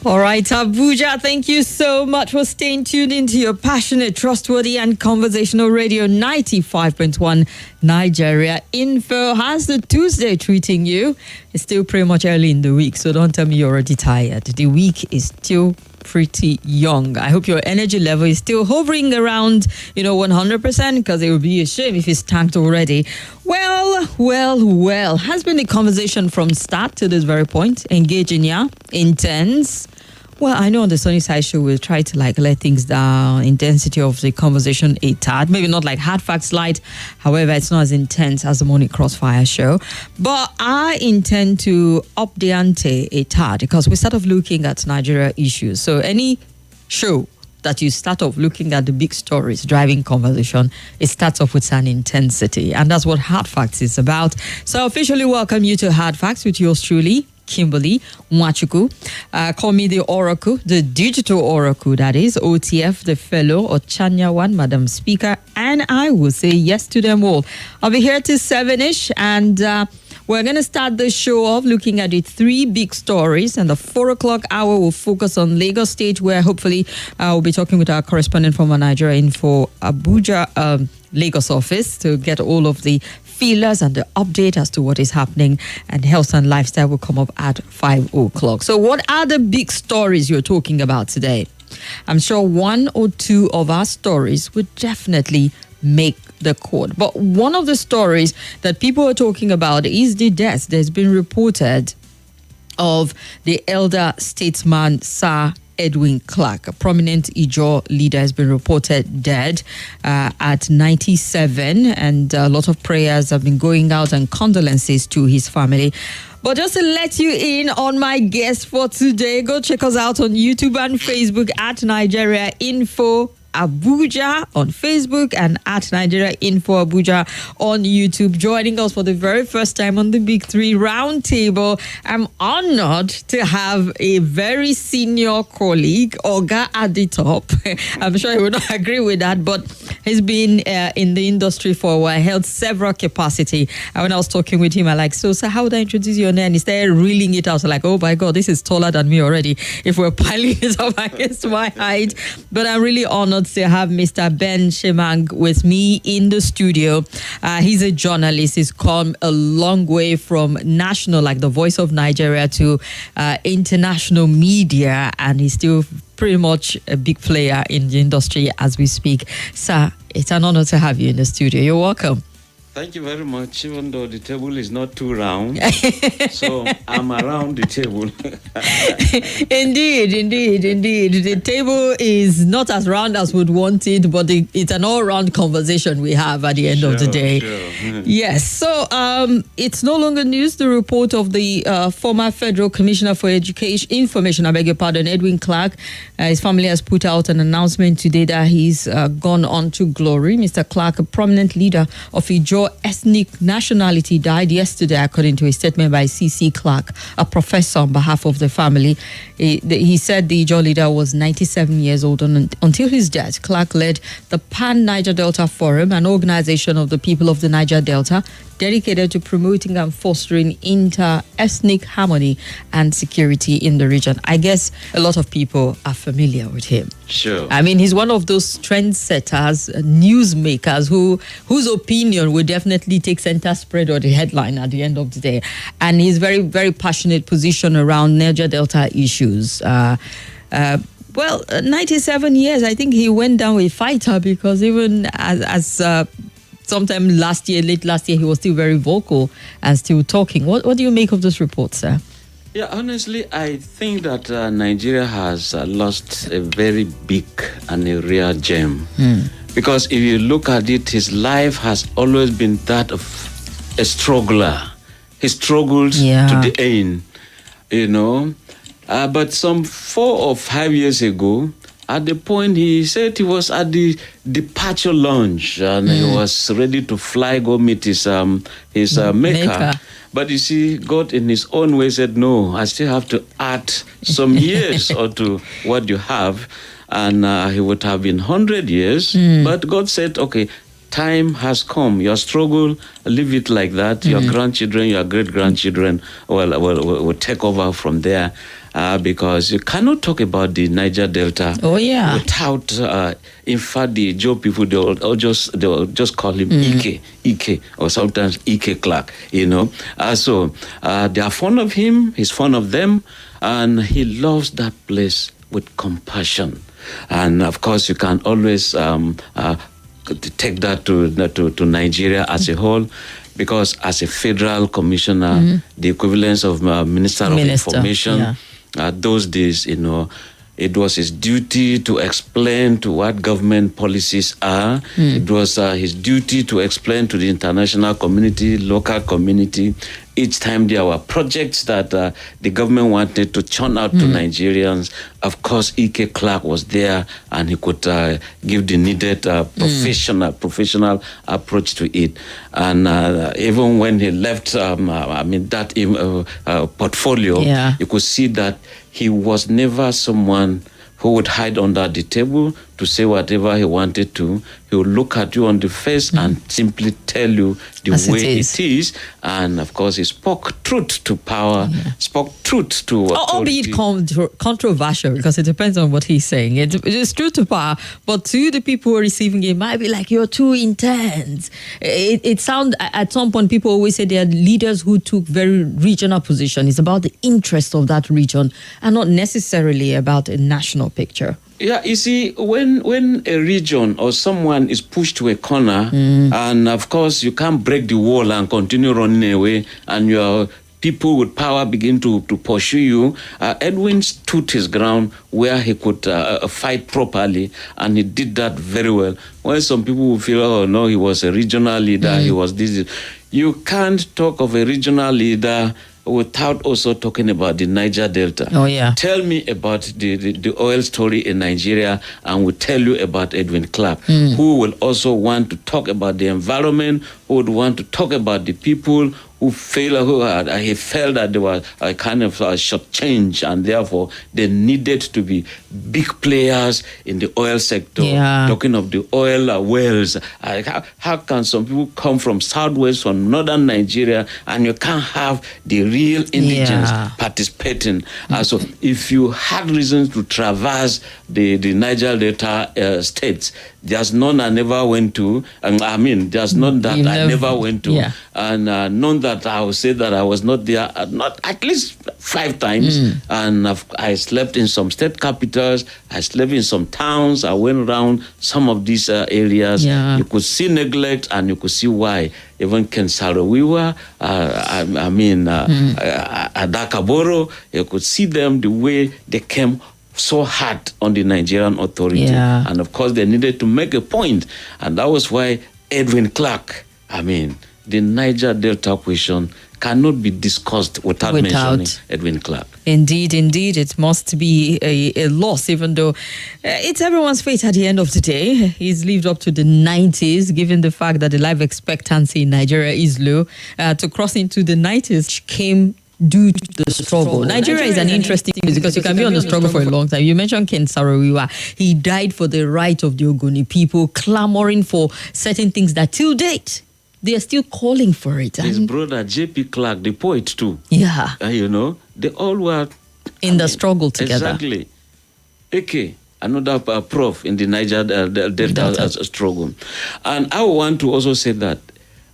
All right, Abuja, thank you so much for staying tuned into your passionate, trustworthy, and conversational radio 95.1 Nigeria Info. How's the Tuesday treating you? It's still pretty much early in the week, so don't tell me you're already tired. The week is still pretty young. I hope your energy level is still hovering around, 100%, because it would be a shame if it's tanked already. Well, has been a conversation from start to this very point. Engaging, intense. Well, I know on the Sunny Side Show, we'll try to let things down, intensity of the conversation a tad. Maybe not like hard facts light. However, it's not as intense as the Morning Crossfire Show. But I intend to up the ante a tad because we start off looking at Nigeria issues. So any show that you start off looking at the big stories driving conversation, it starts off with an intensity. And that's what Hard Facts is about. So I officially welcome you to Hard Facts with yours truly, Kimberly Mwachukwu. Call me the Oracle, the digital Oracle, that is, OTF, the fellow, Ochanyawan, Madam Speaker, and I will say yes to them all. I'll be here till 7-ish, and we're going to start the show off looking at the three big stories, and the 4 o'clock hour will focus on Lagos State, where hopefully we'll be talking with our correspondent from Nigeria Info Abuja, Lagos office to get all of the feelers and the update as to what is happening, and health and lifestyle will come up at 5 o'clock. So what are the big stories you're talking about today? I'm sure one or two of our stories would definitely make the court. But one of the stories that people are talking about is the death. There's been reported of the elder statesman, Sir Edwin Clark, a prominent Ijaw leader, has been reported dead at 97, and a lot of prayers have been going out and condolences to his family. But just to let you in on my guest for today, go check us out on YouTube and Facebook at Nigeria Info Abuja on Facebook and at Nigeria Info Abuja on YouTube. Joining us for the very first time on the Big Three Roundtable, I'm honored to have a very senior colleague, Oga at the top. I'm sure he would not agree with that, but he's been in the industry for a while, held several capacity. And when I was talking with him, I'm like, so how would I introduce your name? And he started reeling it out. I'm like, oh my God, this is taller than me already, if we're piling it up against my height. But I'm really honored to have Mr. Ben Shemang with me in the studio. He's a journalist. He's come a long way from national, like the Voice of Nigeria, to international media, and he's still pretty much a big player in the industry as we speak. Sir, it's an honor to have you in the studio. You're welcome. Thank you very much, even though the table is not too round. So I'm around the table. Indeed. The table is not as round as we'd want it, but it's an all-round conversation we have at the end of the day. Sure. Yes. So it's no longer news, the report of the former Federal Commissioner for Information, Edwin Clark. His family has put out an announcement today that he's gone on to glory. Mr. Clark, a prominent leader of Ijaw ethnic nationality, died yesterday, according to a statement by C.C. Clark, a professor on behalf of the family. He said the Ijaw leader was 97 years old, and until his death, Clark led the Pan-Niger Delta Forum, an organization of the people of the Niger Delta dedicated to promoting and fostering inter-ethnic harmony and security in the region. I guess a lot of people are familiar with him. Sure. I mean, he's one of those trendsetters, newsmakers whose opinion would definitely take center spread or the headline at the end of the day. And he's very, very passionate position around Niger Delta issues. 97 years, I think he went down a fighter, because even as sometime late last year, he was still very vocal and still talking. What do you make of this report, sir? Yeah, honestly, I think that Nigeria has lost a very big and a rare gem. Because if you look at it, his life has always been that of a struggler. He struggled to the end, But some 4 or 5 years ago, at the point he said he was at the departure lounge and he was ready to fly, go meet his maker. But you see, God in his own way said, no, I still have to add some years or to what you have. And he would have been 100 years. But God said, okay, time has come. Your struggle, leave it like that. Your grandchildren, your great-grandchildren will take over from there. because you cannot talk about the Niger Delta without, in fact, the Ijaw people, they'll just call him Ike, or sometimes Ike Clark, So they are fond of him, he's fond of them, and he loves that place with compassion. And of course, you can always take that to Nigeria as a whole, because as a federal commissioner, the equivalence of Minister of Information, those days, it was his duty to explain to what government policies are. It was his duty to explain to the international community, local community, each time there were projects that the government wanted to churn out to Nigerians. Of course, Ike Clark was there, and he could give the needed professional approach to it. And even when he left, that portfolio, you could see that he was never someone who would hide under the table to say whatever he wanted to. He would look at you on the face and simply tell you the way it is. And of course, he spoke truth to power, spoke truth to authority. Albeit controversial, because it depends on what he's saying. It is true to power, but to the people who are receiving it might be like, you're too intense. It sounds, at some point, people always say there are leaders who took very regional position. It's about the interest of that region and not necessarily about a national picture. Yeah, you see, when a region or someone is pushed to a corner, and of course you can't break the wall and continue running away, and your people with power begin to pursue you, Edwin stood his ground where he could fight properly, and he did that very well. When some people will feel, oh no, he was a regional leader, he was this. You can't talk of a regional leader without also talking about the Niger Delta. Oh, yeah. Tell me about the oil story in Nigeria, and we'll tell you about Edwin Clark, who will also want to talk about the environment, who would want to talk about the people he felt that there was a kind of shortchange, and therefore they needed to be big players in the oil sector. Talking of the oil wells, how can some people come from southwest, from northern Nigeria, and you can't have the real indigents participating? So if you had reasons to traverse the Niger Delta states, there's none I never went to, there's none that I never went to, and none that I would say that I was not there, not at least 5 times. And I slept in some state capitals, I slept in some towns, I went around some of these areas. You could see neglect, and you could see why. Even Ken Saro-Wiwa, Adakaboro, you could see them, the way they came so hard on the Nigerian authority. And of course, they needed to make a point. And that was why Edwin Clark, the Niger Delta question cannot be discussed without mentioning Edwin Clark. Indeed, it must be a loss, even though it's everyone's fate at the end of the day. He's lived up to the 90s, given the fact that the life expectancy in Nigeria is low. To cross into the 90s came due to the struggle. Nigeria is an interesting thing because you can be on the struggle for a long time. You mentioned Ken Saro-Wiwa. He died for the right of the Ogoni people, clamoring for certain things that till date, they are still calling for it. His brother, J.P. Clark, the poet too. They all were in the struggle together. Exactly. Eke, another prof in the Niger Delta struggle. And I want to also say that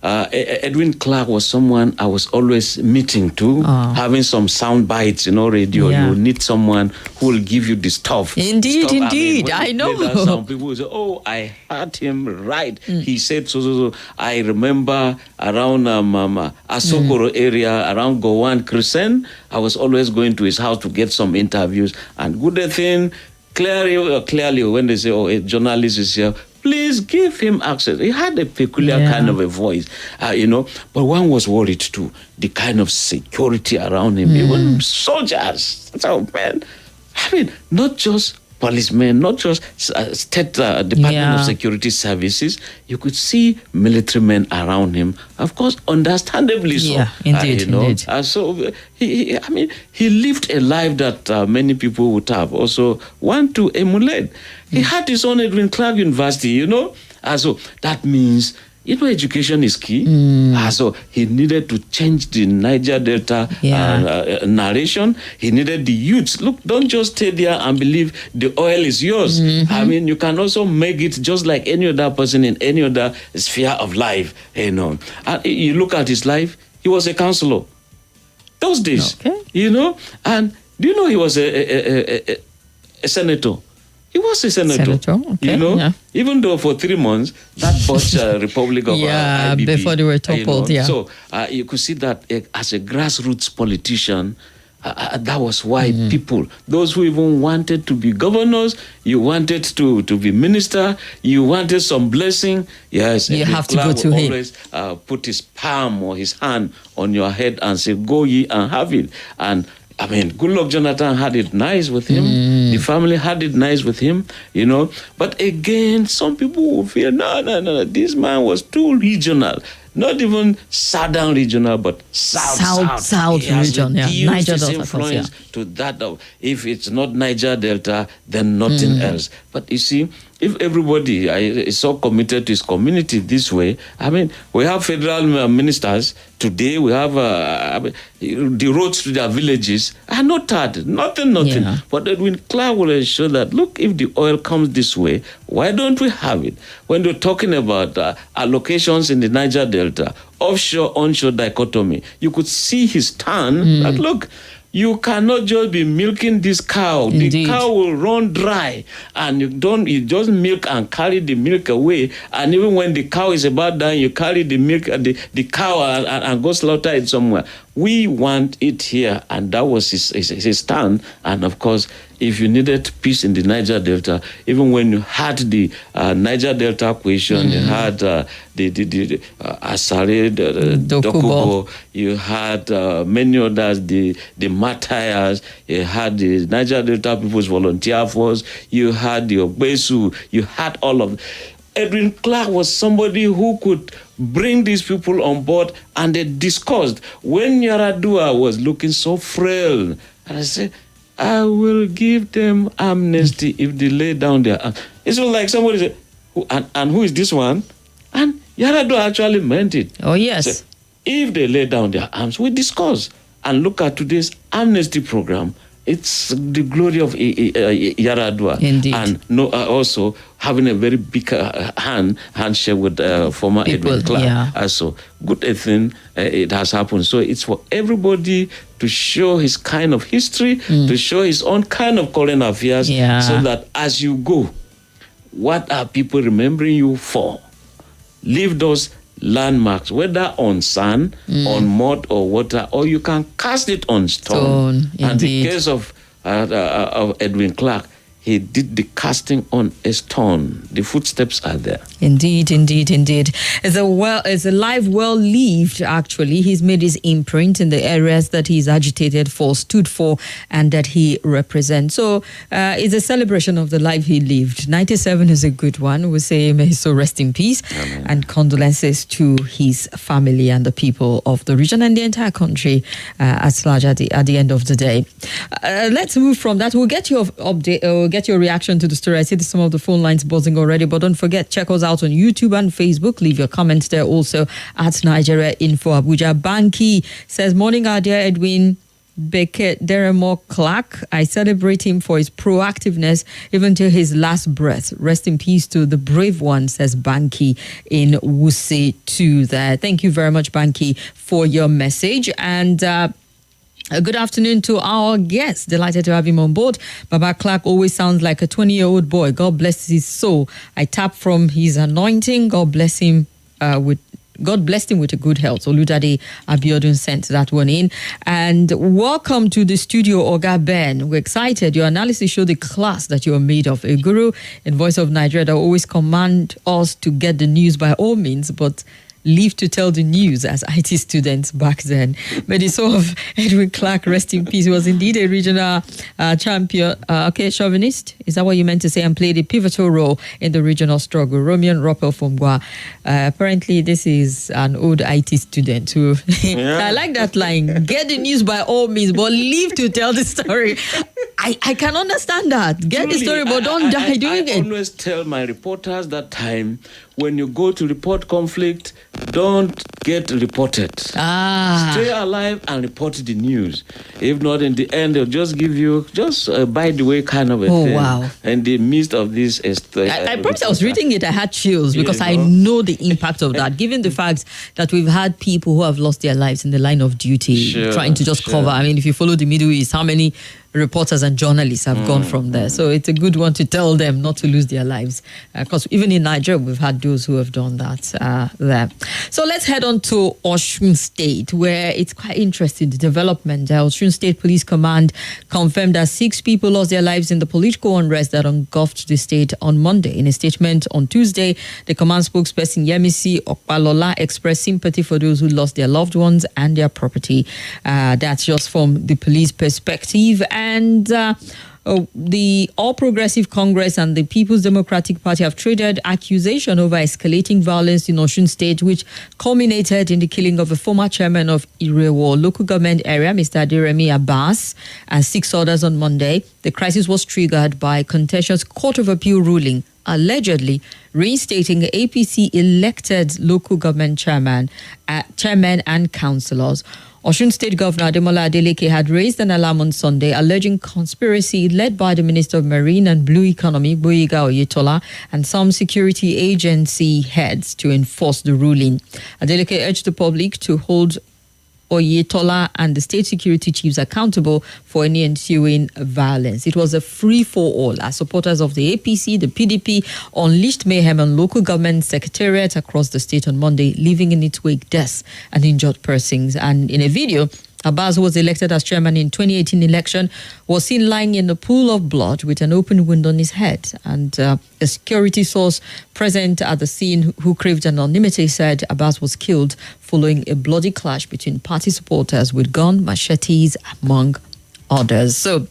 Edwin Clark was someone I was always meeting to, having some sound bites, radio. You need someone who will give you the stuff. Indeed. I know. Some people will say, oh, I heard him right. He said so. I remember around Asokoro area, around Gowan Crescent, I was always going to his house to get some interviews. And good thing, clearly when they say, oh, a journalist is here, please give him access. He had a peculiar kind of a voice, but one was worried too, the kind of security around him, even soldiers. So, man, not just policemen, not just state Department of Security Services. You could see military men around him. Of course, understandably so. Indeed. So he lived a life that many people would have also want to emulate. He had his own Edwin Clark University, so that means education is key. So he needed to change the Niger Delta narration. He needed the youths. Look, don't just stay there and believe the oil is yours. I mean, you can also make it just like any other person in any other sphere of life. And you look at his life, he was a counselor. Those days, and do you know he was a senator? He was a senator. Okay. Even though for 3 months, that botched Republic of IBB, before they were toppled, So you could see that as a grassroots politician, that was why people, those who even wanted to be governors, you wanted to be minister, you wanted some blessing, yes, you have to go to him. Always put his palm or his hand on your head and say, go ye and have it. And I mean, Goodluck Jonathan had it nice with him. The family had it nice with him, But again, some people will feel, no, this man was too regional. Not even southern regional, but south region. Niger Delta, influence to that. If it's not Niger Delta, then nothing else. But you see, if everybody is so committed to his community this way, I mean, we have federal ministers today. We have the roads to their villages are not tarred, nothing. Yeah. But Edwin Clark will ensure that, look, if the oil comes this way, why don't we have it? When we're talking about allocations in the Niger Delta, offshore, onshore dichotomy, you could see his stand that, look, you cannot just be milking this cow. Indeed. The cow will run dry, and you just milk and carry the milk away. And even when the cow is about dying, you carry the milk, the cow and go slaughter it somewhere. We want it here, and that was his stand. And of course, if you needed peace in the Niger Delta, even when you had the Niger Delta question, you had the Asare, the Dokubo, you had many others, the Matthias, you had the Niger Delta People's Volunteer Force, you had the Ogbesu, you had all of them. Edwin Clark was somebody who could bring these people on board, and they discussed. When Yaradua was looking so frail, and I said, I will give them amnesty if they lay down their arms. It's like somebody said, and who is this one? And Yaradua actually meant it. Oh, yes. So if they lay down their arms, we discuss. And look at today's amnesty program. It's the glory of Yaradua. Indeed. And also having a very big handshake with former Edwin Clark. Yeah. So good thing it has happened. So it's for everybody to show his kind of history, to show his own kind of current affairs, so that as you go, what are people remembering you for? Leave those landmarks, whether on sand, on mud or water, or you can cast it on stone. And the case of Edwin Clark, he did the casting on a stone. The footsteps are there. Indeed. It's a life well lived, actually. He's made his imprint in the areas that he's agitated for, stood for, and that he represents. So it's a celebration of the life he lived. 97 is a good one. We say, may he so rest in peace. Amen. And condolences to his family and the people of the region and the entire country at large at the end of the day. Let's move from that. We'll get your update. Get your reaction to the story. I see some of the phone lines buzzing already, but don't forget, check us out on YouTube and Facebook. Leave your comments there also at Nigeria Info Abuja. Banky says, morning, our dear Edwin Beckett Deremo Clark. I celebrate him for his proactiveness even till his last breath. Rest in peace to the brave one, says Banky in Wuse 2 there. Thank you very much, Banky, for your message. And good afternoon to our guest. Delighted to have him on board. Baba Clark always sounds like a 20-year-old boy. God bless his soul. I tap from his anointing. God bless him God blessed him with a good health. Oludade Abiodun sent that one in. And welcome to the studio, Oga Ben. We're excited. Your analysis showed the class that you are made of. A guru in Voice of Nigeria that always command us to get the news by all means, but leave to tell the news as IT students back then. But the soul of Edwin Clark, rest in peace, he was indeed a regional champion. Chauvinist, is that what you meant to say? And played a pivotal role in the regional struggle. Romian Roppel from Gwa. Apparently, this is an old IT student who. I like that line. Get the news by all means, but leave to tell the story I can understand that. Get the story, but don't die doing it. I always tell my reporters that time, when you go to report conflict, don't get reported. Stay alive and report the news. If not, in the end, they'll just give you by the way kind of a thing. Wow. In the midst of this, I promise I was reading it. I had chills because I know the impact of that. Given the fact that we've had people who have lost their lives in the line of duty, trying to just cover. I mean, if you follow the Middle East, how many reporters and journalists have gone from there? So it's a good one to tell them not to lose their lives, because even in Nigeria we've had those who have done that there. So let's head on to Osun State, where it's quite interesting, the development. The Osun State Police Command confirmed that 6 people lost their lives in the political unrest that engulfed the state on Monday. In a statement on Tuesday, the command spokesperson Yemisi Opalola expressed sympathy for those who lost their loved ones and their property. That's just from the police perspective. And the All Progressive Congress and the People's Democratic Party have traded accusation over escalating violence in Osun State, which culminated in the killing of a former chairman of Ijaw local government area, Mr. Adeleke Abbas, and 6 others on Monday. The crisis was triggered by a contentious Court of Appeal ruling allegedly reinstating APC elected local government chairman and councillors. Osun State Governor Adeleke had raised an alarm on Sunday, alleging conspiracy led by the Minister of Marine and Blue Economy, Oyetola, and some security agency heads to enforce the ruling. Adeleke urged the public to hold Oyetola and the state security chiefs accountable for any ensuing violence. It was a free-for-all as supporters of the APC, the PDP, unleashed mayhem on local government secretariats across the state on Monday, leaving in its wake deaths and injured persons. And in a video, Abbas, who was elected as chairman in 2018 election, was seen lying in a pool of blood with an open wound on his head. And a security source present at the scene who craved anonymity said Abbas was killed following a bloody clash between party supporters with gun, machetes, among others. So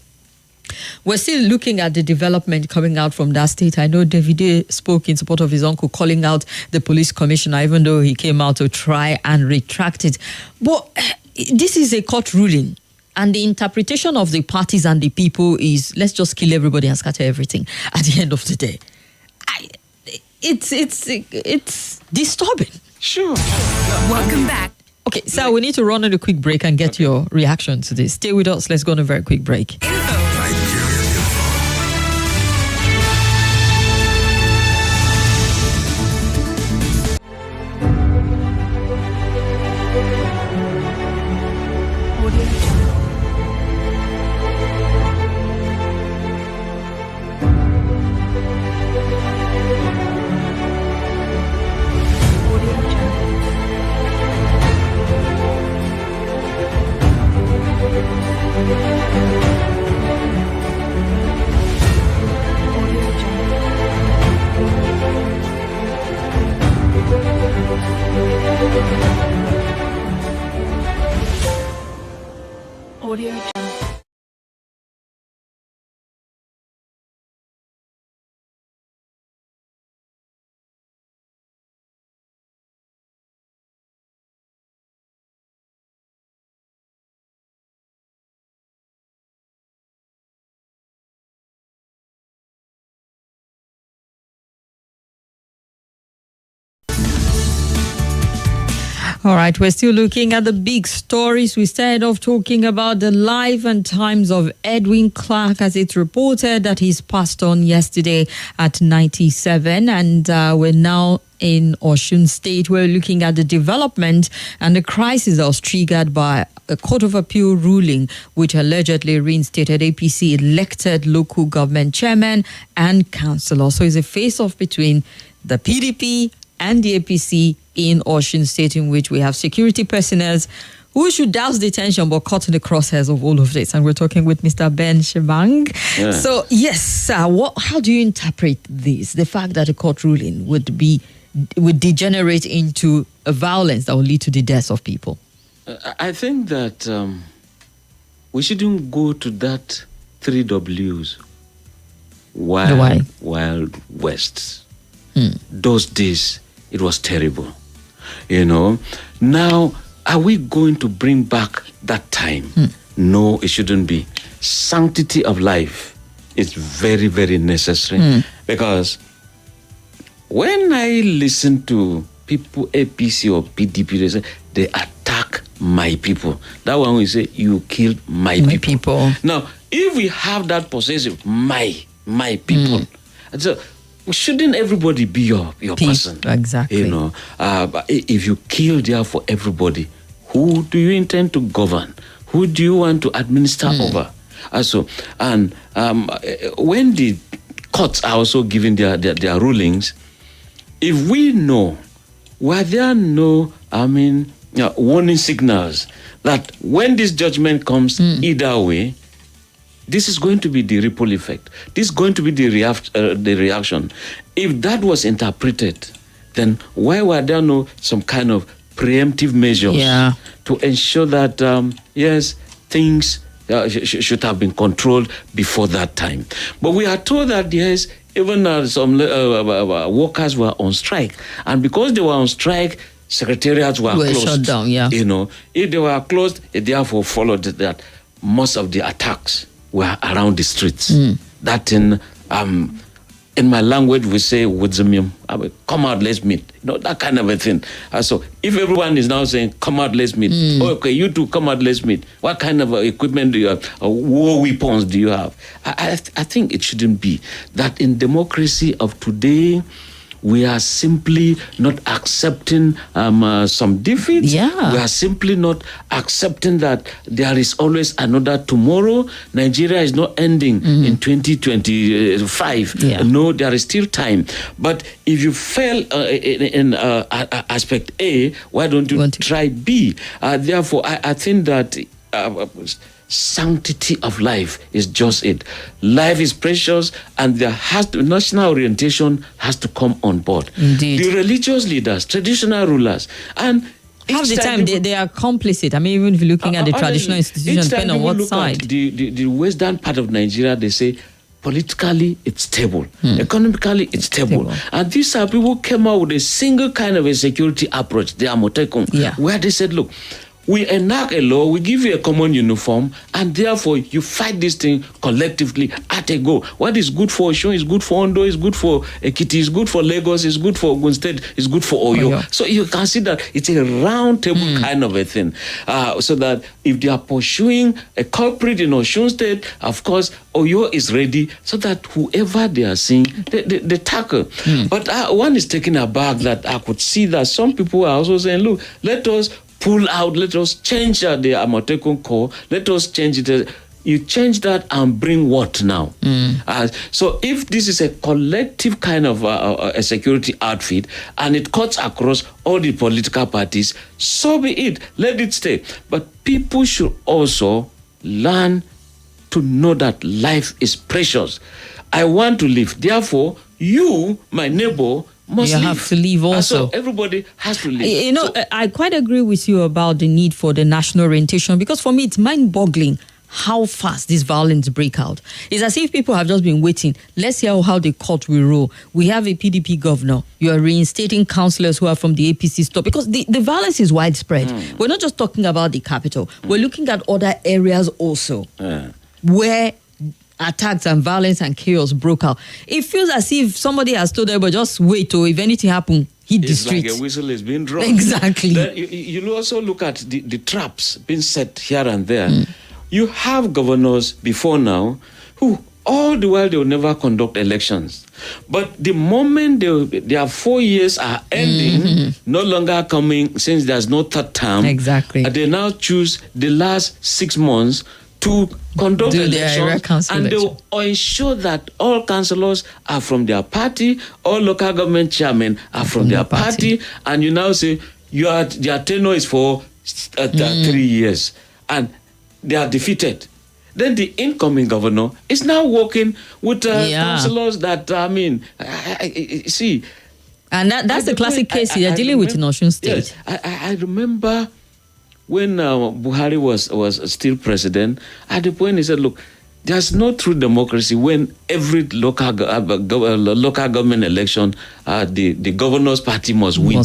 we're still looking at the development coming out from that state. I know Davide spoke in support of his uncle, calling out the police commissioner, even though he came out to try and retract it. But this is a court ruling, and the interpretation of the parties and the people is, let's just kill everybody and scatter everything at the end of the day. It's disturbing. Sure. Welcome back. Okay, so we need to run on a quick break and get your reaction to this. Stay with us. Let's go on a very quick break. All right, we're still looking at the big stories. We started off talking about the life and times of Edwin Clark, as it's reported that he's passed on yesterday at 97. And we're now in Osun State. We're looking at the development and the crisis that was triggered by a Court of Appeal ruling which allegedly reinstated APC elected local government chairman and councillor. So it's a face-off between the PDP and the APC in Osun State, in which we have security personnel who should douse the tension but caught in the crosshairs of all of this. And we're talking with Mr. Ben Shemang. Yeah. So, yes, how do you interpret this? The fact that a court ruling would degenerate into a violence that will lead to the deaths of people? I think that we shouldn't go to that 3 Ws. Wild West. Those days, it was terrible. You know, now, are we going to bring back that time? No, it shouldn't be. Sanctity of life is very, very necessary because when I listen to people, APC or PDP, they say they attack my people. That one we say you killed my people. Now, if we have that possessive my people, so shouldn't everybody be your person? Exactly. You know, if you kill there for everybody, who do you intend to govern? Who do you want to administer over? And when the courts are also giving their rulings, if we know, were there no, warning signals that when this judgment comes either way, this is going to be the ripple effect. This is going to be the reaction. If that was interpreted, then why were there no some kind of preemptive measures to ensure that, yes, things should have been controlled before that time? But we are told that, yes, even some workers were on strike. And because they were on strike, secretariats were closed. Shut down, You know, if they were closed, it therefore followed that most of the attacks were around the streets. That in my language we say, come out, let's meet. You know, that kind of a thing. So if everyone is now saying, come out, let's meet. Okay, you two, come out, let's meet. What kind of equipment do you have? War weapons do you have? I think it shouldn't be. That in democracy of today, we are simply not accepting some defeats. We are simply not accepting that there is always another tomorrow. Nigeria is not ending in 2025. No, there is still time. But if you fail in aspect A, why don't you try B? Therefore, I think that sanctity of life is just it. Life is precious, and national orientation has to come on board. Indeed. The religious leaders, traditional rulers, and half the time they are complicit. I mean, even if you're looking at the traditional institutions, depending on what side. The western part of Nigeria, they say politically it's stable, economically it's stable. And these are people who came out with a single kind of a security approach, the Amotekun, where they said, look, we enact a law, we give you a common uniform, and therefore you fight this thing collectively at a go. What is good for Osun is good for Ondo, is good for Ekiti, is good for Lagos, is good for Ogun State, is good for Oyo. So you can see that it's a round table kind of a thing. So that if they are pursuing a culprit in Osun State, of course, Oyo is ready so that whoever they are seeing, they tackle. But one is taken aback that I could see that some people are also saying, look, let us pull out, let us change the Amotekun core, let us change it. You change that and bring what now? So if this is a collective kind of a security outfit and it cuts across all the political parties, so be it. Let it stay. But people should also learn to know that life is precious. I want to live. Therefore, you, my neighbor, must have to leave also. So everybody has to leave. You know, I quite agree with you about the need for the national orientation, because for me it's mind-boggling how fast this violence break out. It's as if people have just been waiting. Let's hear how the court will rule. We have a PDP governor. You are reinstating councillors who are from the APC stop, because the violence is widespread. We're not just talking about the capital. We're looking at other areas also where attacks and violence and chaos broke out. It feels as if somebody has told everybody, just wait, or if anything happens, hit the streets. It's like a whistle is being drawn. Exactly. Then you also look at the traps being set here and there. You have governors before now who all the while they will never conduct elections. But the moment their 4 years are ending, no longer coming, since there's no third term, they now choose the last 6 months to conduct elections, and they will ensure that all councillors are from their party, all local government chairmen are from their party, and you now say their tenure is for 3 years, and they are defeated. Then the incoming governor is now working with councillors that, see. And that's the classic case you're dealing with in Osun State. Yes, I remember when Buhari was still president, at the point he said, look, there's no true democracy when every local government election, the governor's party must win.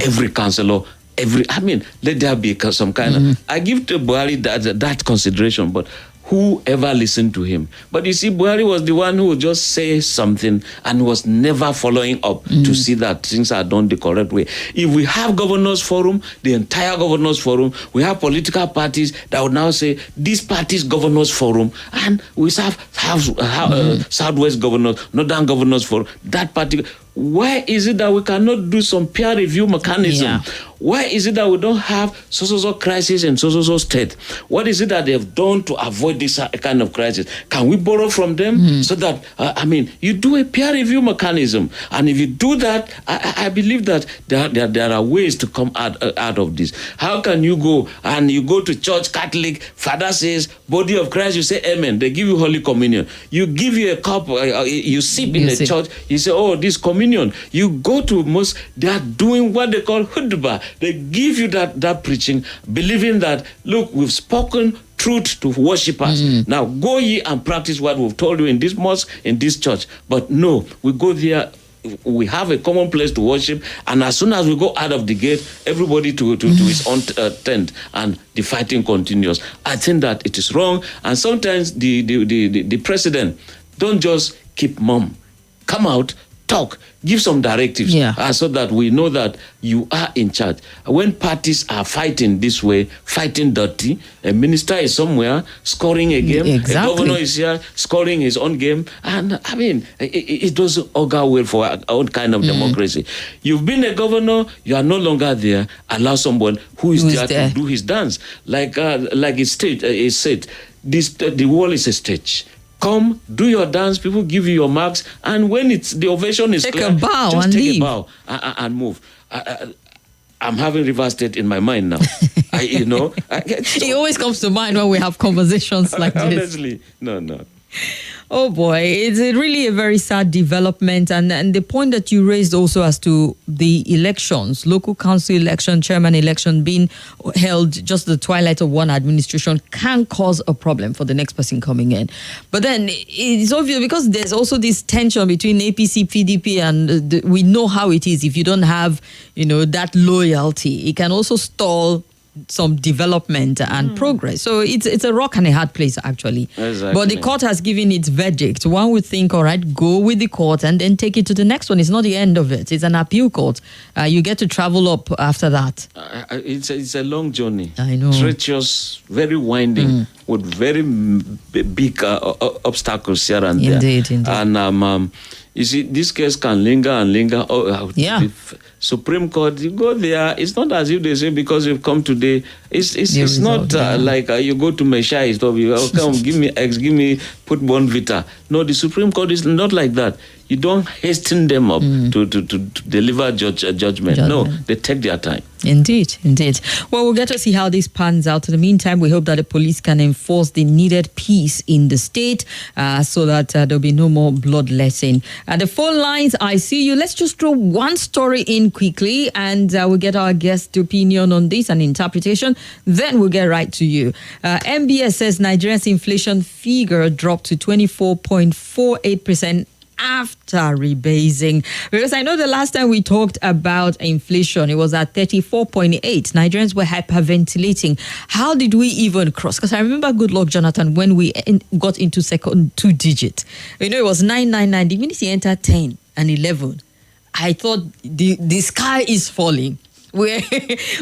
Every councillor let there be some kind of. I give to Buhari that consideration, but who ever listened to him? But you see, Buhari was the one who would just say something and was never following up to see that things are done the correct way. If we have governors forum, the entire governors forum, we have political parties that would now say, this party's governors forum, and we have Southwest governors, Northern governors forum, that party. Why is it that we cannot do some peer review mechanism? Yeah. Why is it that we don't have so crisis in so state? What is it that they have done to avoid this kind of crisis? Can we borrow from them so that, you do a peer review mechanism? And if you do that, I believe that there are ways to come out of this. How can you go to church, Catholic, father says, body of Christ, you say amen. They give you Holy Communion. You give you a cup, you sip in the church, you say, oh, this communion. You go to mosque, they are doing what they call khutbah. They give you that preaching, believing that, look, we've spoken truth to worshippers. Now go ye and practice what we've told you in this mosque, in this church. But no, we go there, we have a common place to worship, and as soon as we go out of the gate, everybody to his own tent, and the fighting continues. I think that it is wrong, and sometimes the president don't just keep mum. Come out, talk, give some directives, so that we know that you are in charge. When parties are fighting this way, fighting dirty, a minister is somewhere scoring a game, a governor is here scoring his own game, and it doesn't augur well for our own kind of democracy. You've been a governor, you are no longer there. Allow someone who is there to do his dance, like it said, the world is a stage. Come, do your dance, people give you your marks, and when the ovation is clear, take a bow and move. I'm having River State in my mind now. It always comes to mind when we have conversations like this. Honestly, no. Oh boy, it's really a very sad development, and the point that you raised also as to the elections, local council election, chairman election being held just the twilight of one administration can cause a problem for the next person coming in. But then it's obvious because there's also this tension between APC, PDP, and we know how it is. If you don't have, that loyalty, it can also stall some development and progress. So it's a rock and a hard place, actually. Exactly. But the court has given its verdict. One would think, all right, go with the court and then take it to the next one. It's not the end of it. It's an appeal court. You get to travel up after that. It's a long journey. I know. Treacherous, very winding, with very big obstacles here and there. Indeed. And you see, this case can linger and linger. Supreme Court, you go there, it's not as if they say because you've come today, it's not like you go to Meshai, come, give me X, put Bonvita. No, the Supreme Court is not like that. You don't hasten them up to deliver judgment. No, they take their time. Indeed. Well, we'll get to see how this pans out. In the meantime, we hope that the police can enforce the needed peace in the state so that there'll be no more bloodletting. The phone lines, I see you. Let's just throw one story in quickly and we'll get our guest opinion on this and interpretation. Then we'll get right to you. MBS says Nigeria's inflation figure dropped to 24.48% after rebasing, because I know the last time we talked about inflation, it was at 34.8. Nigerians were hyperventilating. How did we even cross? Because I remember, good luck, Jonathan, when we got into second 2 digits. It was 999. The minute he entered 10 and 11, I thought the sky is falling.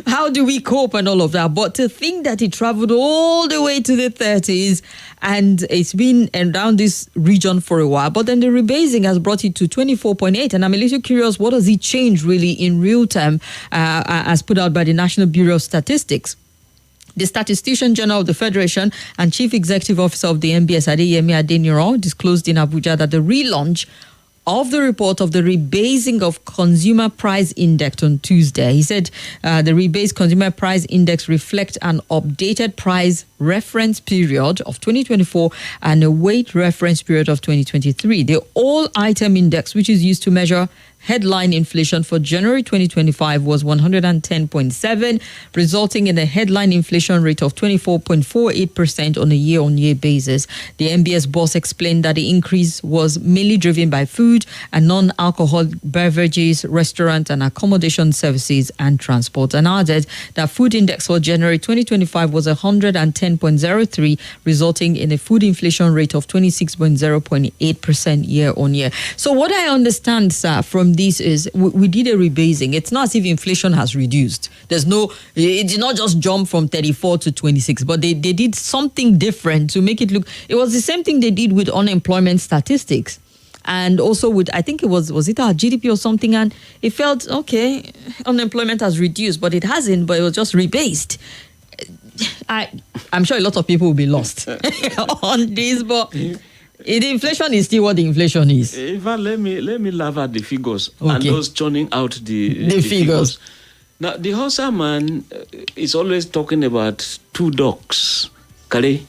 How do we cope and all of that? But to think that it traveled all the way to the 30s and it's been around this region for a while, but then the rebasing has brought it to 24.8. And I'm a little curious, what does it change really in real time as put out by the National Bureau of Statistics? The Statistician General of the Federation and Chief Executive Officer of the MBS, Adeyemi Adeniran, disclosed in Abuja that the relaunch of the report of the rebasing of Consumer Price Index on Tuesday. He said the rebased Consumer Price Index reflects an updated price reference period of 2024 and a weight reference period of 2023. The all-item index, which is used to measure headline inflation for January 2025 was 110.7, resulting in a headline inflation rate of 24.48% on a year-on-year basis. The MBS boss explained that the increase was mainly driven by food and non-alcoholic beverages, restaurant and accommodation services and transport, and added that food index for January 2025 was 110.03, resulting in a food inflation rate of 26.0.8% year-on-year. So what I understand, sir, from this is we did a rebasing. It's not as if inflation has reduced. It did not just jump from 34 to 26, but they did something different to make it look. It was the same thing they did with unemployment statistics. And also with, I think was it our GDP or something, and it felt, okay, unemployment has reduced, but it hasn't, but it was just rebased. I'm sure a lot of people will be lost on this, but the inflation is still what the inflation is. In fact, let me laugh at the figures Okay. and those churning out the figures. Now, the Hausa man is always talking about two dogs. Kare?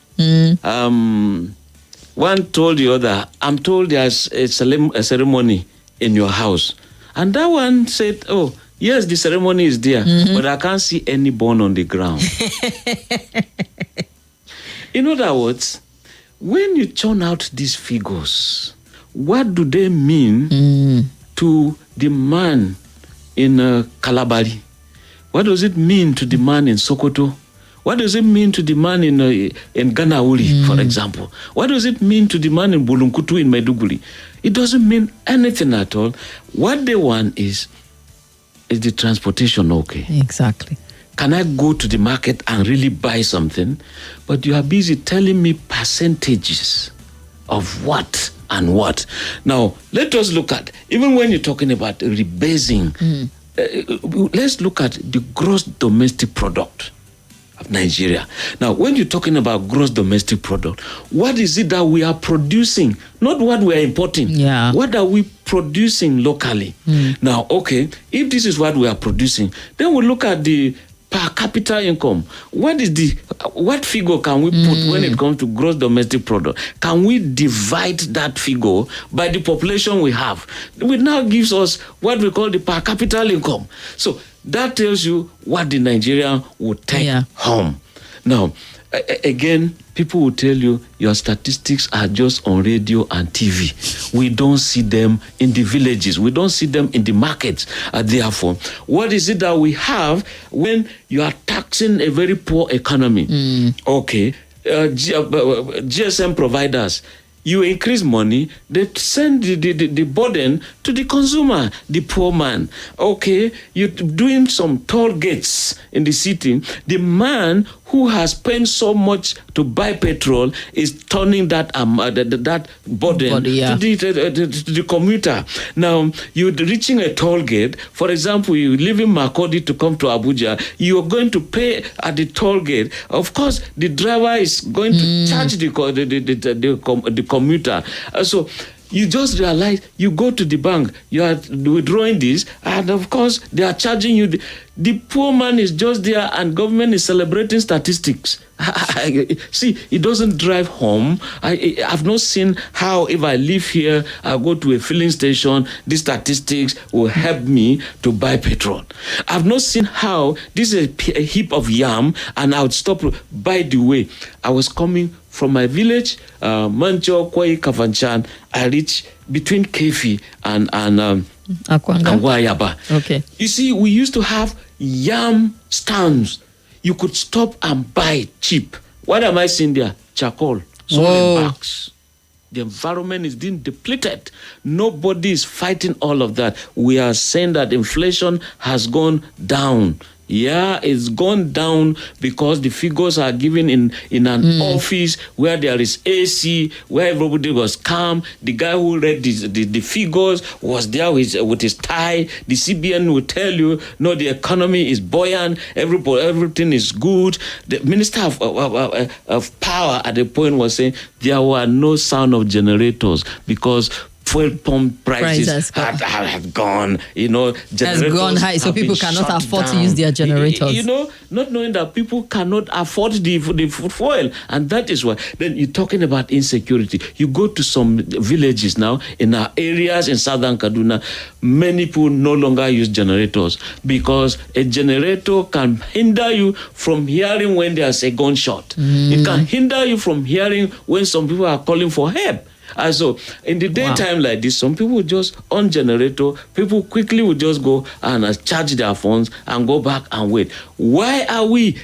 One told the other, I'm told there's a ceremony in your house. And that one said, oh, yes, the ceremony is there, but I can't see any bone on the ground. In other words, when you churn out these figures, what do they mean to the man in Kalabari? What does it mean to the man in Sokoto? What does it mean to the man in Ganauli, for example? What does it mean to the man in Bulunkutu in Maiduguri? It doesn't mean anything at all. What they want is the transportation okay? Exactly. Can I go to the market and really buy something? But you are busy telling me percentages of what and what. Now, let us look at, even when you're talking about rebasing, let's look at the gross domestic product of Nigeria. Now, when you're talking about gross domestic product, what is it that we are producing? Not what we are importing. Yeah. What are we producing locally? Now, okay, if this is what we are producing, then we look at the per capita income. What figure can we put when it comes to gross domestic product? Can we divide that figure by the population we have? It now gives us what we call the per capita income. So that tells you what the Nigerian would take home. Now, again, people will tell you your statistics are just on radio and TV. We don't see them in the villages. We don't see them in the markets. Therefore, what is it that we have when you are taxing a very poor economy? Okay, GSM providers, you increase money, they send the burden to the consumer, the poor man. Okay, you're doing some toll gates in the city. The man who has spent so much to buy petrol is turning that burden to the commuter. Now, you're reaching a toll gate. For example, you live in Makurdi to come to Abuja. You're going to pay at the toll gate. Of course, the driver is going to charge the commuter. So you just realize, you go to the bank, you are withdrawing this, and of course, they are charging you. The poor man is just there, and government is celebrating statistics. See, it doesn't drive home. I've not seen how, if I live here, I go to a filling station, these statistics will help me to buy petrol. I've not seen how this is a heap of yam, and I would stop. By the way, I was coming from my village, Mancho, Kwai, Kavanchan. I reached between Kefi and Wayaba. Okay. You see, we used to have yam stands. You could stop and buy cheap. What am I seeing there? Charcoal, soil bags. The environment is being depleted. Nobody is fighting all of that. We are saying that inflation has gone down. Yeah, it's gone down because the figures are given in an office where there is AC, where everybody was calm. The guy who read the figures was there with his tie. The CBN will tell you, no, the economy is buoyant, everything is good. The Minister of Power at the point was saying there were no sound of generators because fuel pump prices have gone, has gone high, so people cannot afford to use their generators. Not knowing that people cannot afford the fuel. And that is why, then you're talking about insecurity. You go to some villages now, in our areas in southern Kaduna, many people no longer use generators because a generator can hinder you from hearing when there's a gunshot. It can hinder you from hearing when some people are calling for help. And so in the daytime like this, some people just on generator, people quickly would just go and charge their phones and go back and wait. Why are we?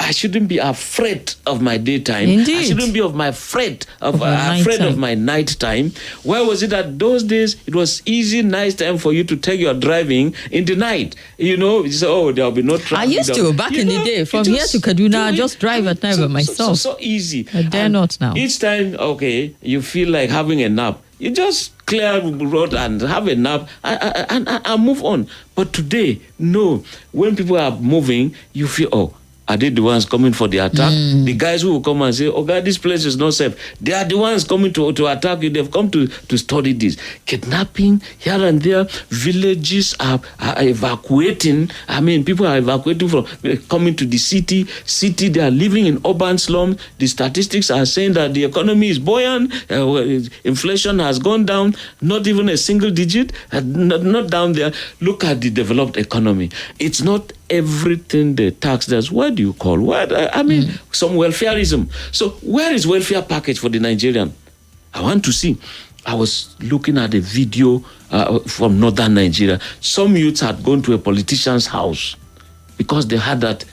I shouldn't be afraid of my daytime. Indeed. I shouldn't be afraid of my nighttime. Why was it that those days it was easy, nice time for you to take your driving in the night? You say, there'll be no traffic. I used to back in the day. From here to Kaduna, I just drive at night by myself. So easy. I dare not now. Each time, you feel like having a nap, you just clear the road and have a nap and move on. But today, no. When people are moving, you feel, are they the ones coming for the attack? The guys who will come and say, God, this place is not safe. They are the ones coming to attack you. They've come to study this. Kidnapping here and there. Villages are evacuating. People are evacuating from coming to the city. They are living in urban slums. The statistics are saying that the economy is buoyant. Inflation has gone down. Not even a single digit. Not down there. Look at the developed economy. It's not everything the tax does. What do you call? Some welfareism. So where is welfare package for the Nigerian? I want to see. I was looking at a video from northern Nigeria. Some youths had gone to a politician's house because they had that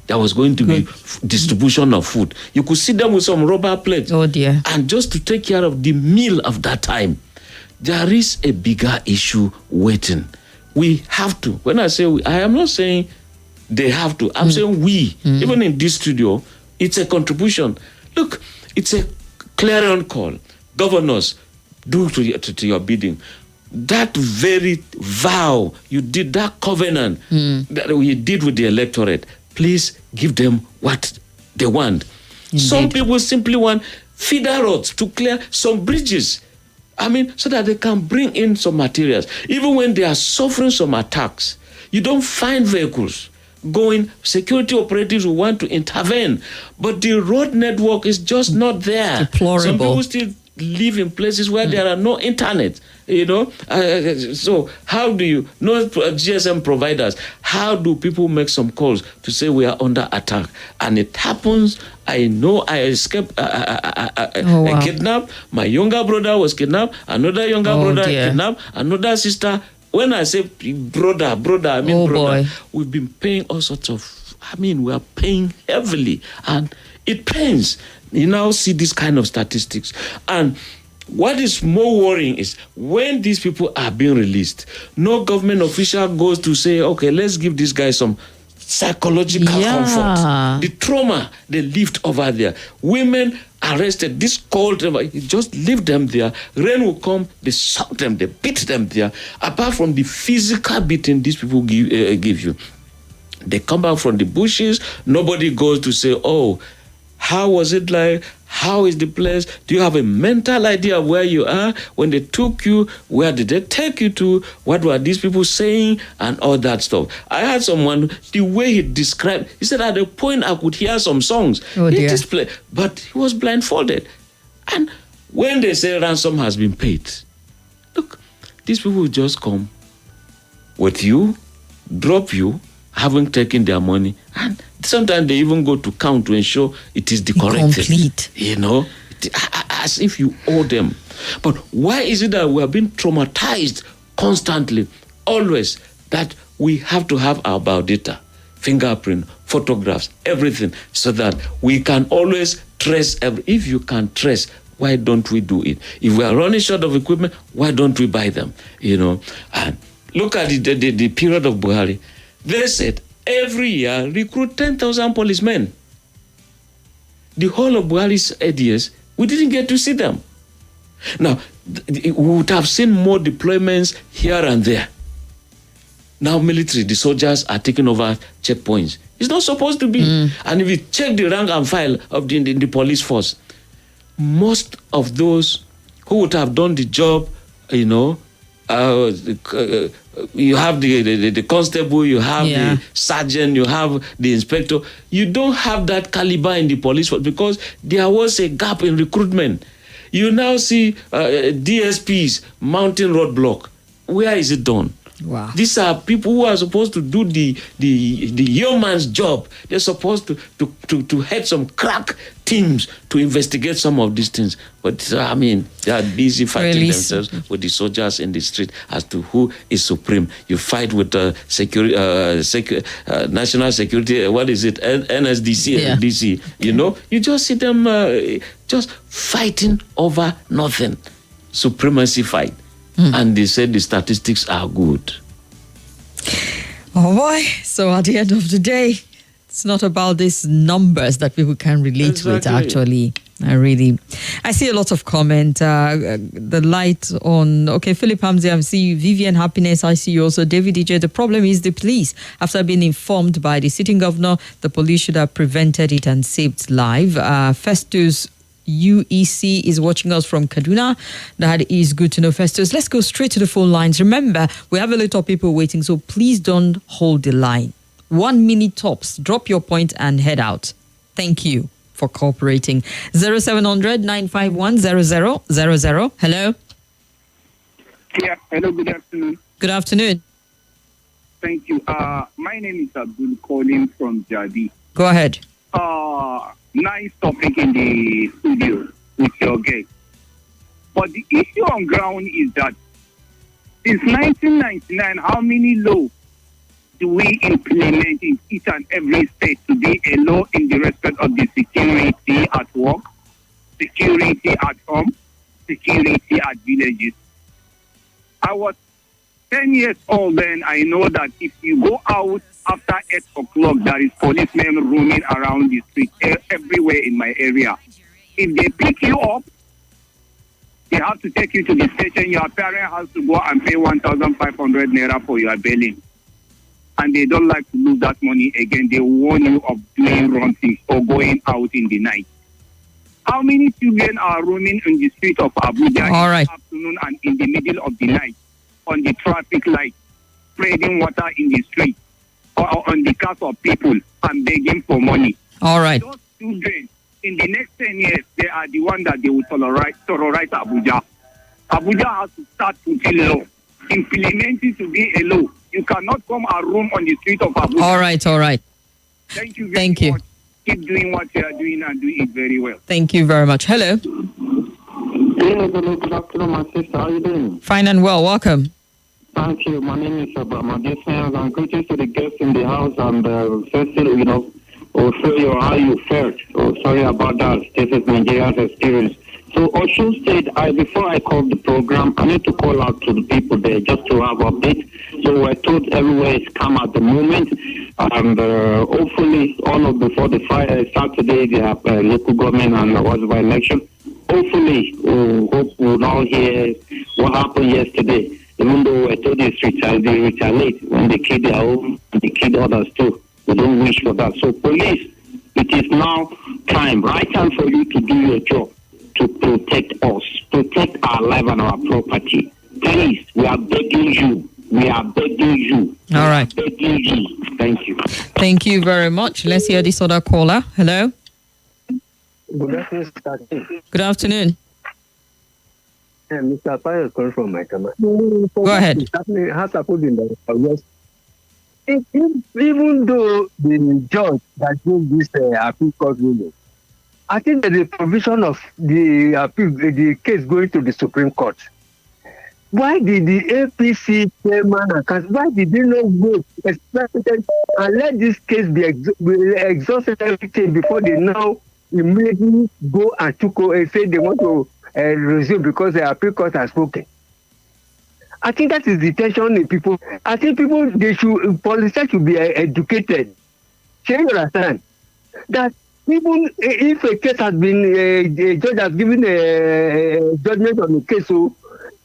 there was going to be distribution of food. You could see them with some rubber plates. Oh dear. And just to take care of the meal of that time. There is a bigger issue waiting. We have to. When I say we, I am not saying they have to. I'm saying we, even in this studio, it's a contribution. Look, it's a clarion call. Governors, do to your bidding. That very vow you did, that covenant that we did with the electorate, please give them what they want. Indeed. Some people simply want feeder roads to clear some bridges. So that they can bring in some materials. Even when they are suffering some attacks, you don't find vehicles going. Security operatives will want to intervene, but the road network is just not there. Deplorable. Some people still live in places where there are no internet. So how do you, no GSM providers, how do people make some calls to say we are under attack? And it happens. I know I escaped a kidnap. My younger brother was kidnapped. Another younger brother kidnapped. Another sister. When I say brother, I mean brother. Boy. We've been paying all sorts of, we are paying heavily. And it pains. You now see this kind of statistics. And what is more worrying is when these people are being released, no government official goes to say, okay, let's give this guy some psychological comfort. The trauma they lived over there. Women arrested, this cold, just leave them there. Rain will come, they shock them, they beat them there. Apart from the physical beating these people give you. They come out from the bushes, nobody goes to say, how was it like? How is the place? Do you have a mental idea of where you are? When they took you, where did they take you to? What were these people saying? And all that stuff. I had someone, the way he described, he said at a point I could hear some songs. But he was blindfolded. And when they say ransom has been paid, look, these people just come with you, drop you, having taken their money, and sometimes they even go to count to ensure it is the correct thing. As if you owe them. But why is it that we are being traumatized constantly, always, that we have to have our biodata, fingerprint, photographs, everything, so that we can always trace if you can trace, why don't we do it? If we are running short of equipment, why don't we buy them? And look at the period of Buhari. They said every year recruit 10,000 policemen. The whole of Buhari's 8 years, we didn't get to see them. Now, we would have seen more deployments here and there. Now military, the soldiers are taking over checkpoints. It's not supposed to be. And if you check the rank and file of the police force, most of those who would have done the job you know, you have the constable, you have the sergeant, you have the inspector. You don't have that caliber in the police force because there was a gap in recruitment. You now see DSPs mounting roadblock. Where is it done? Wow. These are people who are supposed to do the yeoman's job. They're supposed to head some crack teams to investigate some of these things. But they are busy fighting themselves with the soldiers in the street as to who is supreme. You fight with national security. What is it? NSDC, DC. You know, you just see them just fighting over nothing. Supremacy fight. And they said the statistics are good. Oh boy. So at the end of the day, it's not about these numbers that people can relate with, actually. I see a lot of comment. The light on, Philip Hamzi, I see Vivian Happiness, I see you also, David DJ. The problem is the police. After being informed by the sitting governor, the police should have prevented it and saved lives. Festus UEC is watching us from Kaduna. That is good to know, Festus. Let's go straight to the phone lines. Remember, we have a lot of people waiting, so please don't hold the line. 1 minute tops. Drop your point and head out. Thank you for cooperating. 0700-951-0000. Hello? Yeah, hello, good afternoon. Good afternoon. Thank you. My name is Abdul calling from Jadi. Go ahead. Nice topic in the studio with your guest. But the issue on ground is that since 1999, how many laws do we implement in each and every state to be a law in the respect of the security at work, security at home, security at villages? I was 10 years old then. I know that if you go out after 8 o'clock, there is policemen roaming around the street everywhere in my area. If they pick you up, they have to take you to the station. Your parent has to go and pay 1,500 naira for your bailing. And they don't like to lose that money again. They warn you of doing wrong things or going out in the night. How many children are roaming in the street of Abuja in the afternoon and in the middle of the night on the traffic light, spreading water in the street or on the cars of people and begging for money? All right. Those children, in the next 10 years, they are the one that they will terrorize Abuja. Abuja has to start to be law, implement it to be a law. You cannot come and roam on the street of Abuja. All right. Thank you very much. Keep doing what you are doing and do it very well. Thank you very much. Hello. Hello, good afternoon, my sister. How are you doing? Fine and well. Welcome. Thank you. My name is Abama. And greetings to the guests in the house. And firstly, show you how you felt. Sorry about that. This is Nigeria's experience. So Osun State, before I called the program, I need to call out to the people there just to have update. So we're told everywhere is calm at the moment. And hopefully, before the Saturday, they have local government and whatever election. Hopefully, we'll now hear what happened yesterday. Even though we're told they retaliate when they kill their own, they kill others too. We don't wish for that. So police, it is now right time for you to do your job, to protect us, protect our life and our property. Please, we are begging you. All right. Begging you. Thank you. Thank you very much. Let's hear this other caller. Hello. Good afternoon, Mr. Good afternoon. Mr. Payo is calling from my camera. Go ahead. Has happened in the West. Even though the judge that gave this appeal court ruling, I think that the provision of the appeal, the case going to the Supreme Court. Why did the APC chairman and council, why did they not vote and let this case be exhausted everything before they now immediately go and say they want to resume because the appeal court has spoken? I think that is the tension in people. I think politicians should be educated. Can you understand? That even if a case has been, a judge has given a judgment on the case, so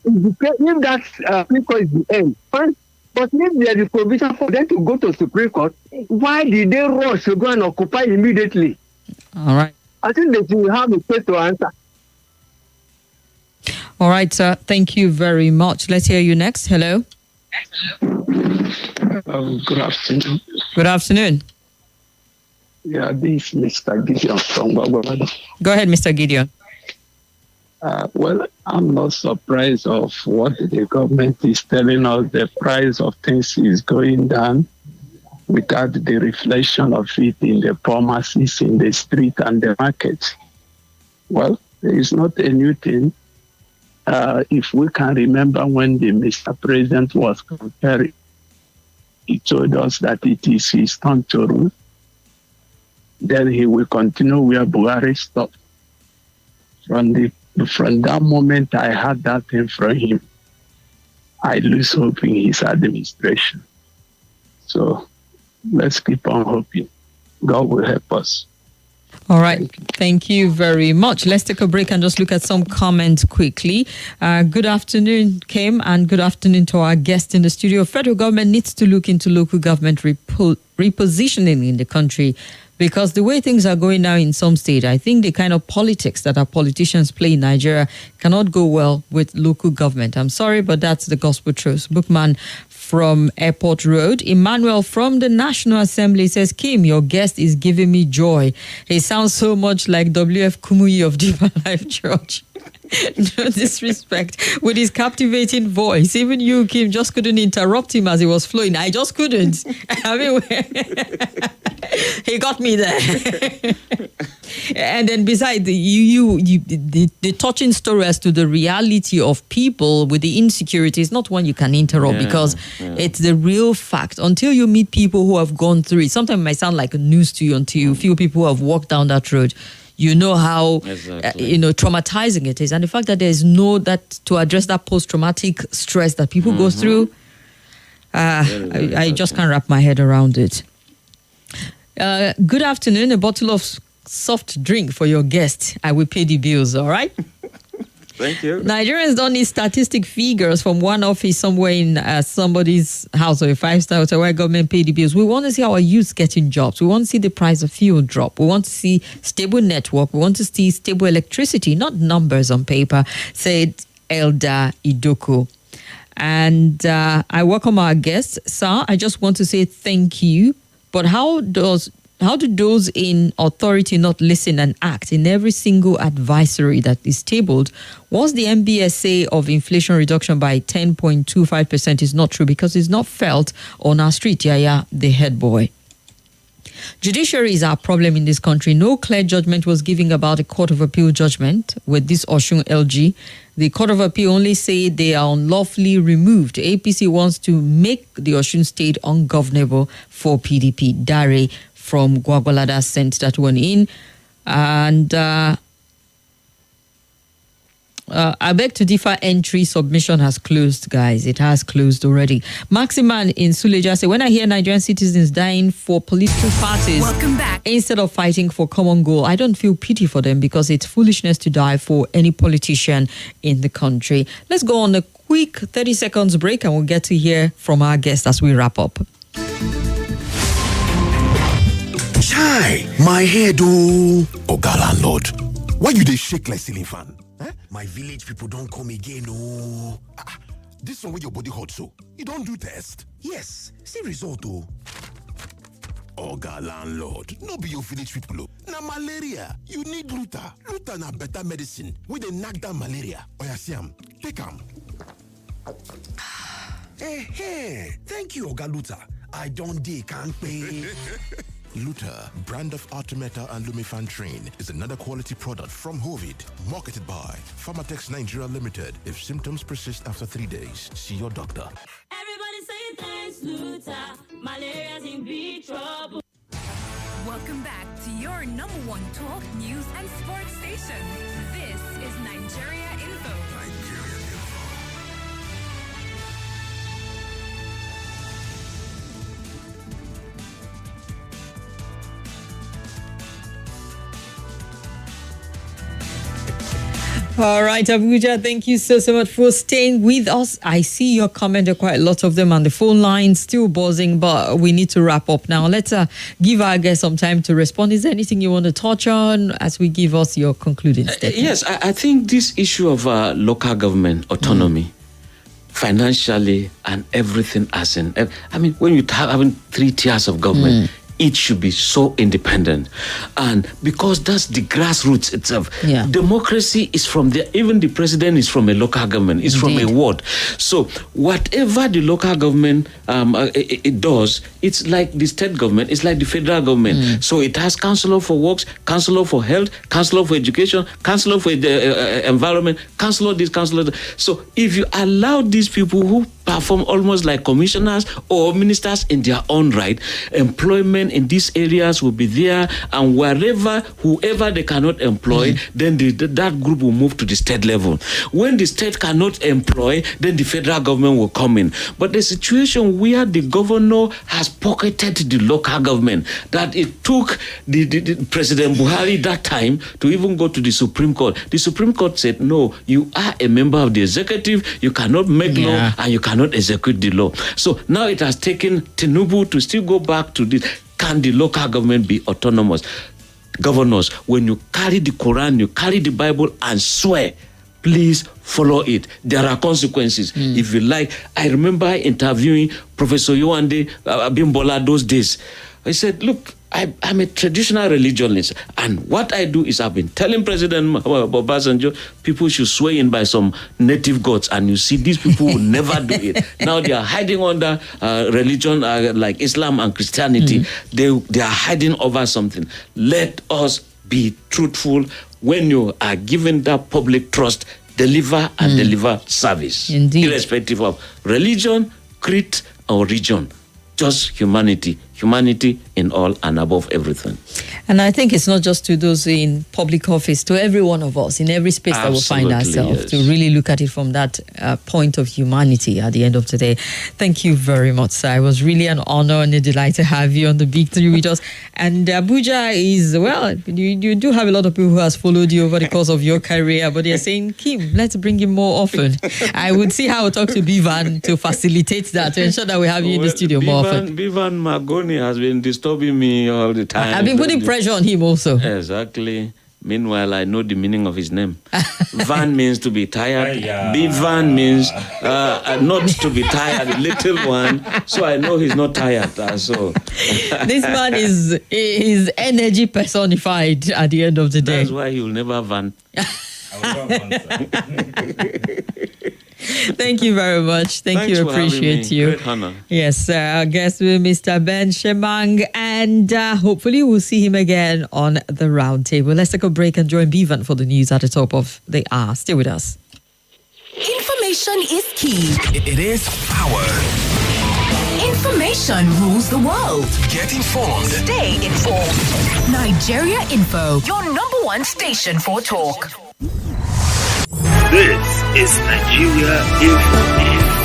if that Supreme Court is the end, fine. But if there is provision for them to go to Supreme Court, why did they rush to go and occupy immediately? All right. I think they should have a place to answer. All right, sir. Thank you very much. Let's hear you next. Hello. Good afternoon. Good afternoon. Yeah, this is Mr. Gideon from Gwagwalada. Go ahead, Mr. Gideon. Well, I'm not surprised of what the government is telling us. The price of things is going down without the reflection of it in the pharmacies, in the street and the market. Well, it's not a new thing. If we can remember when the Mr. President was comparing, he told us that it is his turn to rule. Then he will continue where Buhari stopped. From that moment I heard that thing from him, I lose hope in his administration. So let's keep on hoping. God will help us. All right. Thank you very much. Let's take a break and just look at some comments quickly. Good afternoon, Kim, and good afternoon to our guest in the studio. Federal government needs to look into local government repositioning in the country, because the way things are going now in some states, I think the kind of politics that our politicians play in Nigeria cannot go well with local government. I'm sorry, but that's the gospel truth. Bookman from Airport Road. Emmanuel from the National Assembly says, Kim, your guest is giving me joy. He sounds so much like W.F. Kumuyi of Deeper Life Church. No disrespect. With his captivating voice, even you, Kim, just couldn't interrupt him as he was flowing. I just couldn't. I mean, he got me there. And then besides, the touching story as to the reality of people with the insecurity is not one you can interrupt, because it's the real fact. Until you meet people who have gone through it, sometimes it might sound like news to you until you feel people who have walked down that road. You know how traumatizing it is, and the fact that there is that to address that post-traumatic stress that people go through. I just can't wrap my head around it. Good afternoon. A bottle of soft drink for your guest. I will pay the bills. All right. Thank you. Nigerians don't need statistic figures from one office somewhere in somebody's house or a five-star hotel where government pay the bills. We want to see our youth getting jobs. We want to see the price of fuel drop. We want to see stable network. We want to see stable electricity, not numbers on paper, said Elder Idoko. And I welcome our guests. Sir, I just want to say thank you. But how do those in authority not listen and act in every single advisory that is tabled? Once the MBS say of inflation reduction by 10.25% is not true because it's not felt on our street, the head boy. Judiciary is our problem in this country. No clear judgment was given about the Court of Appeal judgment with this Osun LG. The Court of Appeal only say they are unlawfully removed. APC wants to make the Osun state ungovernable for PDP. Dare from Gwagwalada sent that one in. And I beg to differ, entry submission has closed, guys. It has closed already. Maximan in Suleja said, when I hear Nigerian citizens dying for political parties instead of fighting for common goal, I don't feel pity for them because it's foolishness to die for any politician in the country. Let's go on a quick 30 seconds break and we'll get to hear from our guest as we wrap up. Chai, my head oh. Oga landlord, why you dey shake like ceiling fan? My village people don't come again oh. This one with your body hot so, you don't do test? Yes, see result oh. Oga landlord, no be your village people oh. Na malaria, you need Luta. Luta na better medicine wey dey knack down malaria. Oya see am, take am. Thank you Oga Luta. I don't dey kampe. Luta, brand of Artemata and Lumefantrine, is another quality product from Hovid, marketed by Pharmatex Nigeria Limited. If symptoms persist after 3 days, see your doctor. Everybody say thanks, Luta. Malaria's in big trouble. Welcome back to your number one talk, news, and sports station. This is Nigeria Info. All right, Abuja, thank you so much for staying with us. I see your comment. There are quite a lot of them on the phone line, still buzzing, but we need to wrap up now. Let's give our guests some time to respond. Is there anything you want to touch on as we give us your concluding statement? Yes, I think this issue of local government autonomy, financially and everything as in, I mean, when you having 3 tiers of government, it should be so independent. And because that's the grassroots itself. Yeah. Democracy is from there. Even the president is from a local government. It's from a ward. So whatever the local government it does, it's like the state government. It's like the federal government. So it has councillor for works, councillor for health, councillor for education, councillor for the environment, councillor this, councillor that. So if you allow these people who perform almost like commissioners or ministers in their own right, employment in these areas will be there, and whoever they cannot employ, then that group will move to the state level. When the state cannot employ, then the federal government will come in. But the situation where the governor has pocketed the local government, that it took the President Buhari that time to even go to the Supreme Court. The Supreme Court said, no, you are a member of the executive, you cannot make law, and you cannot execute the law. So now it has taken Tinubu to still go back to this. Can the local government be autonomous? Governors, when you carry the Quran, you carry the Bible and swear, please follow it. There are consequences. If you like, I remember interviewing Professor Yewande Abimbola those days. I said, look, I'm a traditional religionist, and what I do is I've been telling President Obasanjo people should swear in by some native gods, and you see these people will never do it. Now they are hiding under religion like Islam and Christianity. They are hiding over something. Let us be truthful. When you are given that public trust, deliver and deliver service. Indeed. Irrespective of religion, creed, or region. Just humanity in all and above everything. And I think it's not just to those in public office, to every one of us, in every space that we find ourselves, to really look at it from that point of humanity at the end of the day. Thank you very much, sir. It was really an honor and a delight to have you on the Big Three with us. And Abuja is, well, you do have a lot of people who has followed you over the course of your career, but they're saying, Kim, let's bring him more often. I would see how I'll talk to Bivan to facilitate that, to ensure that we have you in the studio more often. Bivan Magoni has been disturbing me all the time. I've been putting pressure on him also. Exactly. Meanwhile, I know the meaning of his name. Van means to be tired. Bivan means not to be tired, little one. So I know he's not tired. So this man is energy personified at the end of the day. That's why he will never van. Thank you very much. Thanks you. Appreciate you. Great honor. Yes, our guest will be Mr. Ben Shemang, and hopefully we'll see him again on the Roundtable. Let's take a break and join Bivan for the news at the top of the hour. Stay with us. Information is key. It is power. Information rules the world. Get informed. Stay informed. Nigeria Info, your number one station for talk. This is Nigeria Info.